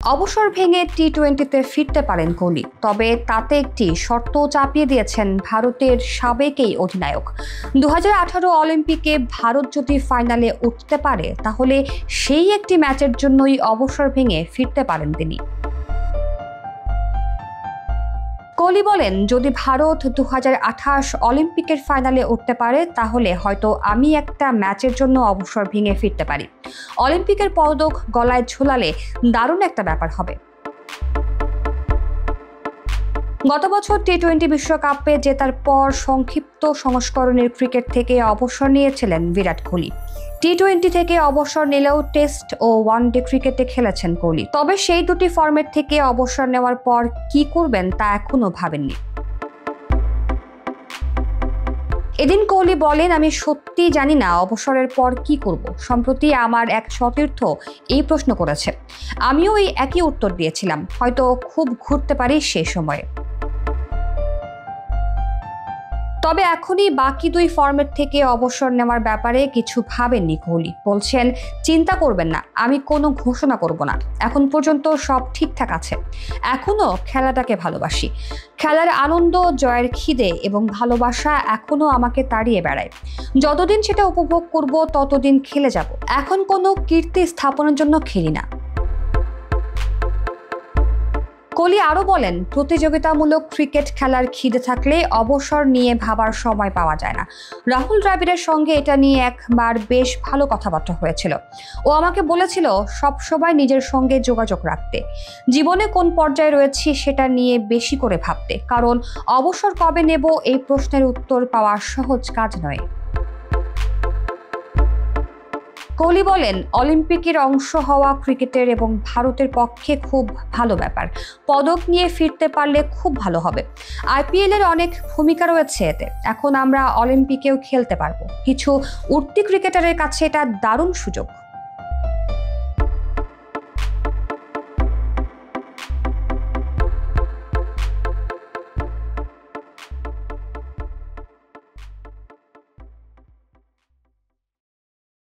অবসর ভেঙে টি-20তে ফিরতে পারেন কোহলি, তবে তাতে একটি শর্ত চাপিয়ে দিয়েছেন ভারতের সাবেক এই অধিনায়ক। 2018 অলিম্পিকে ভারত যদি ফাইনালে উঠতে পারে তাহলে সেই একটি ম্যাচের জন্যই অবসর ভেঙে ফিরতে পারেন তিনি। কোহলি বলেন, যদি ভারত 2028 অলিম্পিকের ফাইনালে উঠতে পারে তাহলে হয়তো আমি একটা ম্যাচের জন্য অবসর ভেঙে ফিরতে পারি। অলিম্পিকের পদক গলায় ঝোলালে দারুণ একটা ব্যাপার হবে। গত বছর টি-20 বিশ্বকাপে জেতার পর সংক্ষিপ্ত সংস্করণের ক্রিকেট থেকে অবসর নিয়েছিলেন বিরাট কোহলি। টি-20 থেকে অবসর নিলেও টেস্ট ও ওয়ানডে ক্রিকেটে খেলেছেন কোহলি। তবে সেই দুটি ফরম্যাট থেকে অবসর নেওয়ার পর কি করবেন তা এখনো ভাবেননি। এদিন কোহলি বলেন, আমি সত্যি জানি না অবসরের পর কি করব। সম্প্রতি আমার এক সতীর্থ এই প্রশ্ন করেছে, আমিও এই একই উত্তর দিয়েছিলাম, হয়তো খুব ঘুরতে পারি সে সময়ে। তবে এখনই বাকি দুই ফরম্যাট থেকে অবসর নেওয়ার ব্যাপারে কিছু ভাবেননি কোহলি। বলছেন, চিন্তা করবেন না, আমি কোনো ঘোষণা করব না। এখন পর্যন্ত সব ঠিকঠাক আছে। এখনো খেলাটাকে ভালোবাসি। খেলার আনন্দ, জয়ের খিদে এবং ভালোবাসা এখনো আমাকে তাড়িয়ে বেড়ায়। যতদিন সেটা উপভোগ করব ততদিন খেলে যাব। এখন কোনো কীর্তি স্থাপনের জন্য খেলি না। কোহলি আরও বলেন, প্রতিযোগিতামূলক ক্রিকেট খেলার খিদে থাকলে অবসর নিয়ে ভাবার সময় পাওয়া যায় না। রাহুল দ্রাবিড়ের সঙ্গে এটা নিয়ে একবার বেশ ভালো কথাবার্তা হয়েছিল। ও আমাকে বলেছিল সবসময় নিজের সঙ্গে যোগাযোগ রাখতে, জীবনে কোন পর্যায়ে রয়েছি সেটা নিয়ে বেশি করে ভাবতে, কারণ অবসর কবে নেব এই প্রশ্নের উত্তর পাওয়া সহজ কাজ নয়। কোহলি বলেন, অলিম্পিকের অংশ হওয়া ক্রিকেটের এবং ভারতের পক্ষে খুব ভালো ব্যাপার। পদক নিয়ে ফিরতে পারলে খুব ভালো হবে। IPL এর অনেক ভূমিকা রয়েছে এতে। এখন আমরা অলিম্পিকেও খেলতে পারবো। কিছু উঠতি ক্রিকেটারের কাছে এটা দারুণ সুযোগ।